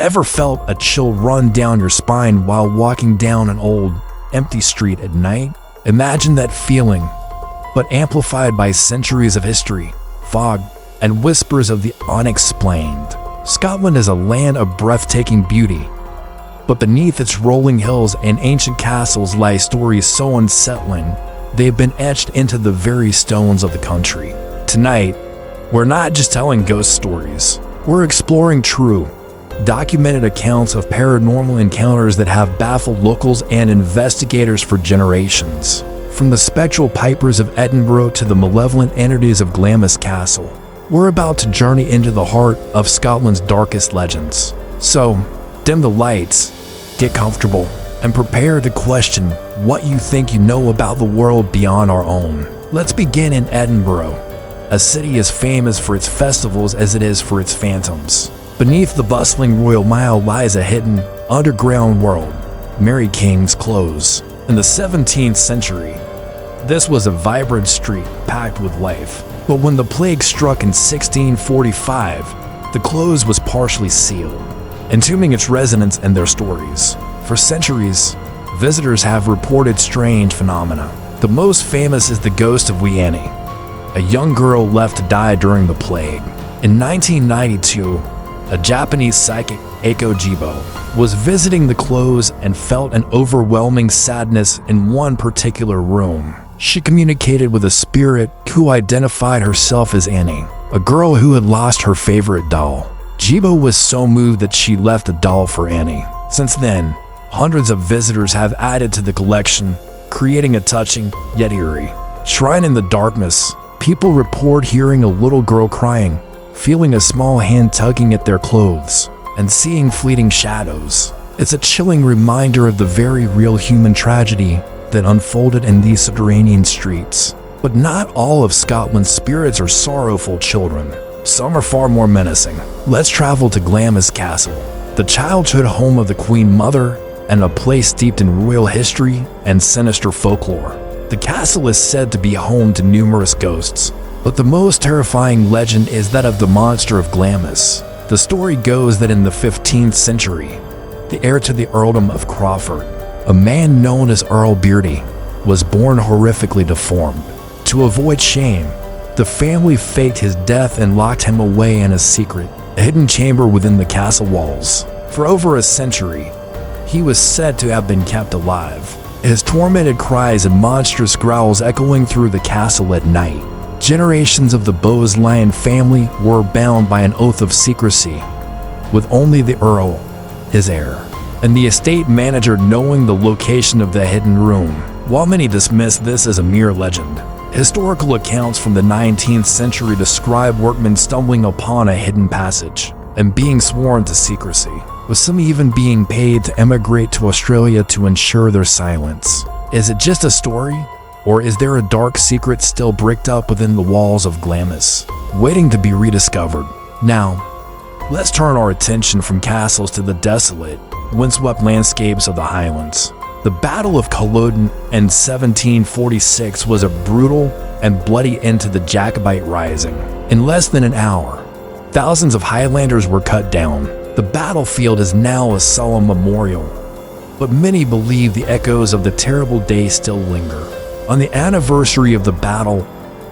Ever felt a chill run down your spine while walking down an old, empty street at night? Imagine that feeling, but amplified by centuries of history, fog, and whispers of the unexplained. Scotland is a land of breathtaking beauty, but beneath its rolling hills and ancient castles lie stories so unsettling they've been etched into the very stones of the country. Tonight, we're not just telling ghost stories. We're exploring true, documented accounts of paranormal encounters that have baffled locals and investigators for generations. From the spectral pipers of Edinburgh to the malevolent entities of Glamis Castle, we're about to journey into the heart of Scotland's darkest legends. So, dim the lights, get comfortable, and prepare to question what you think you know about the world beyond our own. Let's begin in Edinburgh, a city as famous for its festivals as it is for its phantoms. Beneath the bustling Royal Mile lies a hidden, underground world, Mary King's Close. In the 17th century, this was a vibrant street packed with life. But when the plague struck in 1645, the Close was partially sealed, entombing its residents and their stories. For centuries, visitors have reported strange phenomena. The most famous is the ghost of Wee Annie, a young girl left to die during the plague. In 1992, a Japanese psychic, Eiko Jibo, was visiting the Close and felt an overwhelming sadness in one particular room. She communicated with a spirit who identified herself as Annie, a girl who had lost her favorite doll. Jibo was so moved that she left a doll for Annie. Since then, hundreds of visitors have added to the collection, creating a touching yet eerie shrine in the darkness. People report hearing a little girl crying, feeling a small hand tugging at their clothes, and seeing fleeting shadows. It's a chilling reminder of the very real human tragedy that unfolded in these subterranean streets. But not all of Scotland's spirits are sorrowful children. Some are far more menacing. Let's travel to Glamis Castle, the childhood home of the Queen Mother and a place steeped in royal history and sinister folklore. The castle is said to be home to numerous ghosts, but the most terrifying legend is that of the monster of Glamis. The story goes that in the 15th century, the heir to the earldom of Crawford, a man known as Earl Beardy, was born horrifically deformed. To avoid shame, the family faked his death and locked him away in a secret, hidden chamber within the castle walls. For over a century, he was said to have been kept alive, his tormented cries and monstrous growls echoing through the castle at night. Generations of the Bowes-Lyon family were bound by an oath of secrecy, with only the Earl, his heir, and the estate manager knowing the location of the hidden room. While many dismiss this as a mere legend, historical accounts from the 19th century describe workmen stumbling upon a hidden passage and being sworn to secrecy, with some even being paid to emigrate to Australia to ensure their silence. Is it just a story? Or is there a dark secret still bricked up within the walls of Glamis, waiting to be rediscovered? Now, let's turn our attention from castles to the desolate, windswept landscapes of the Highlands. The Battle of Culloden in 1746 was a brutal and bloody end to the Jacobite Rising. In less than an hour, thousands of Highlanders were cut down. The battlefield is now a solemn memorial, but many believe the echoes of the terrible day still linger. On the anniversary of the battle,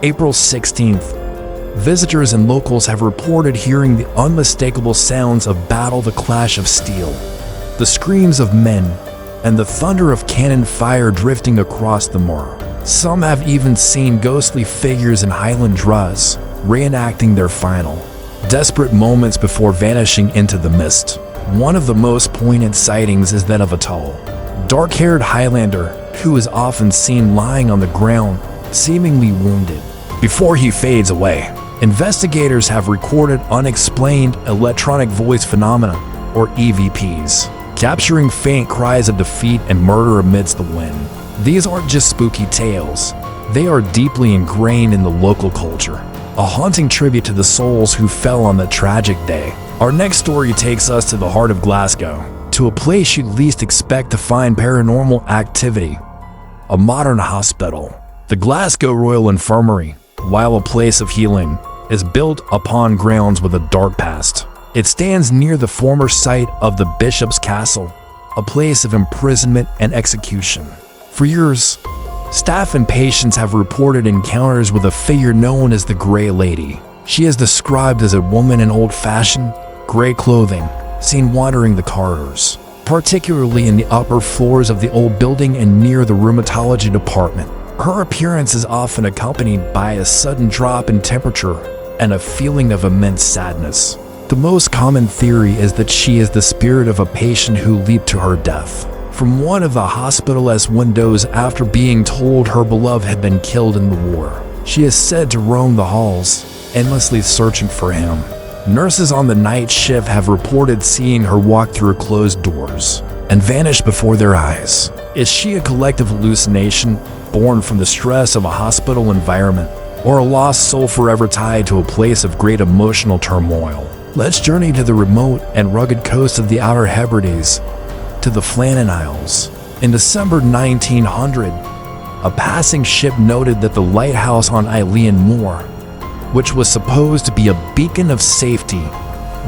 April 16th, visitors and locals have reported hearing the unmistakable sounds of battle, the clash of steel, the screams of men, and the thunder of cannon fire drifting across the moor. Some have even seen ghostly figures in Highland dress, reenacting their final, desperate moments before vanishing into the mist. One of the most poignant sightings is that of a tall, dark-haired Highlander who is often seen lying on the ground, seemingly wounded, before he fades away. Investigators have recorded unexplained electronic voice phenomena, or EVPs, capturing faint cries of defeat and murder amidst the wind. These aren't just spooky tales, they are deeply ingrained in the local culture, a haunting tribute to the souls who fell on that tragic day. Our next story takes us to the heart of Glasgow, to a place you'd least expect to find paranormal activity, a modern hospital. The Glasgow Royal Infirmary, while a place of healing, is built upon grounds with a dark past. It stands near the former site of the Bishop's Castle, a place of imprisonment and execution. For years, staff and patients have reported encounters with a figure known as the Grey Lady. She is described as a woman in old-fashioned, gray clothing, seen wandering the corridors, particularly in the upper floors of the old building and near the rheumatology department. Her appearance is often accompanied by a sudden drop in temperature and a feeling of immense sadness. The most common theory is that she is the spirit of a patient who leaped to her death from one of the hospital's windows after being told her beloved had been killed in the war. She is said to roam the halls, endlessly searching for him. Nurses on the night shift have reported seeing her walk through closed doors and vanish before their eyes. Is she a collective hallucination born from the stress of a hospital environment, or a lost soul forever tied to a place of great emotional turmoil? Let's journey to the remote and rugged coast of the Outer Hebrides, to the Flannan Isles. In December 1900, a passing ship noted that the lighthouse on Eilean Moor, which was supposed to be a beacon of safety,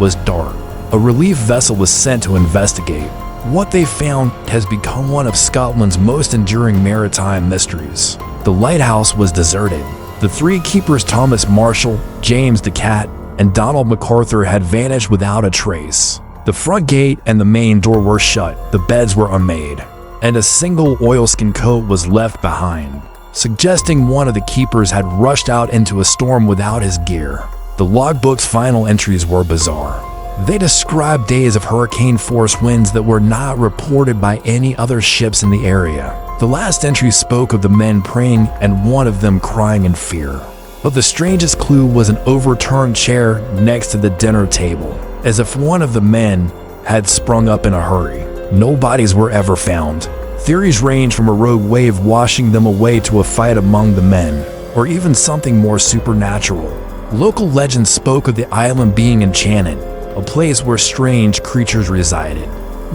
was dark. A relief vessel was sent to investigate. What they found has become one of Scotland's most enduring maritime mysteries. The lighthouse was deserted. The three keepers, Thomas Marshall, James de Cat, and Donald MacArthur, had vanished without a trace. The front gate and the main door were shut, the beds were unmade, and a single oilskin coat was left behind, suggesting one of the keepers had rushed out into a storm without his gear. The logbook's final entries were bizarre. They described days of hurricane-force winds that were not reported by any other ships in the area. The last entry spoke of the men praying and one of them crying in fear. But the strangest clue was an overturned chair next to the dinner table, as if one of the men had sprung up in a hurry. No bodies were ever found. Theories range from a rogue wave washing them away to a fight among the men, or even something more supernatural. Local legends spoke of the island being enchanted, a place where strange creatures resided.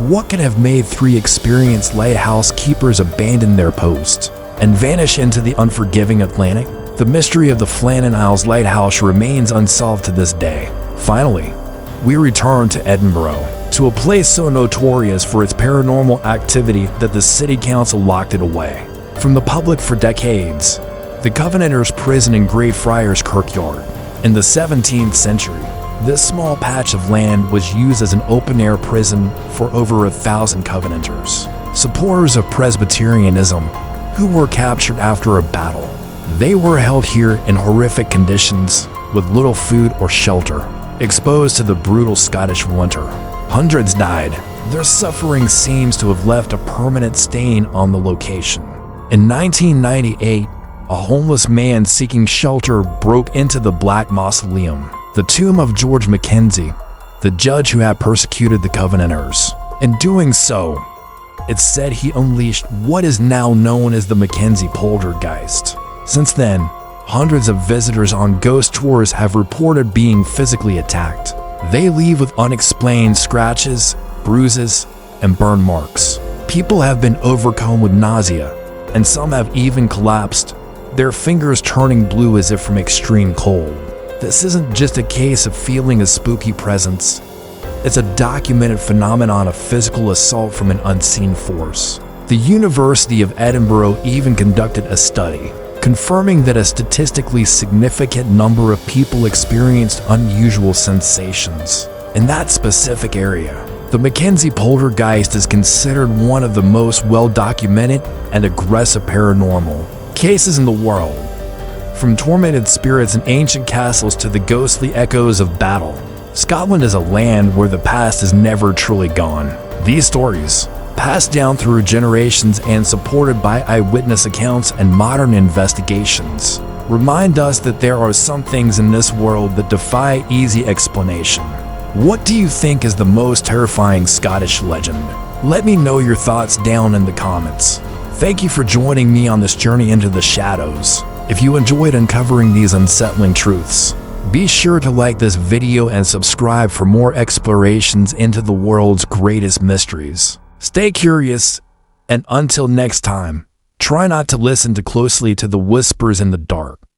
What could have made three experienced lighthouse keepers abandon their post and vanish into the unforgiving Atlantic? The mystery of the Flannan Isles lighthouse remains unsolved to this day. Finally, we return to Edinburgh, to a place so notorious for its paranormal activity that the city council locked it away from the public for decades. The Covenanters' prison in Greyfriars Kirkyard. In the 17th century, this small patch of land was used as an open-air prison for over 1,000 Covenanters, supporters of Presbyterianism, who were captured after a battle. They were held here in horrific conditions, with little food or shelter, exposed to the brutal Scottish winter. Hundreds died. Their suffering seems to have left a permanent stain on the location. In 1998, a homeless man seeking shelter broke into the Black Mausoleum, the tomb of George Mackenzie, the judge who had persecuted the Covenanters. In doing so, it's said he unleashed what is now known as the Mackenzie poltergeist. Since then, hundreds of visitors on ghost tours have reported being physically attacked. They leave with unexplained scratches, bruises, and burn marks. People have been overcome with nausea, and some have even collapsed, their fingers turning blue as if from extreme cold. This isn't just a case of feeling a spooky presence. It's a documented phenomenon of physical assault from an unseen force. The University of Edinburgh even conducted a study, confirming that a statistically significant number of people experienced unusual sensations in that specific area. The Mackenzie poltergeist is considered one of the most well-documented and aggressive paranormal cases in the world. From tormented spirits in ancient castles to the ghostly echoes of battle, Scotland is a land where the past is never truly gone. These stories, passed down through generations and supported by eyewitness accounts and modern investigations, remind us that there are some things in this world that defy easy explanation. What do you think is the most terrifying Scottish legend? Let me know your thoughts down in the comments. Thank you for joining me on this journey into the shadows. If you enjoyed uncovering these unsettling truths, be sure to like this video and subscribe for more explorations into the world's greatest mysteries. Stay curious, and until next time, try not to listen too closely to the whispers in the dark.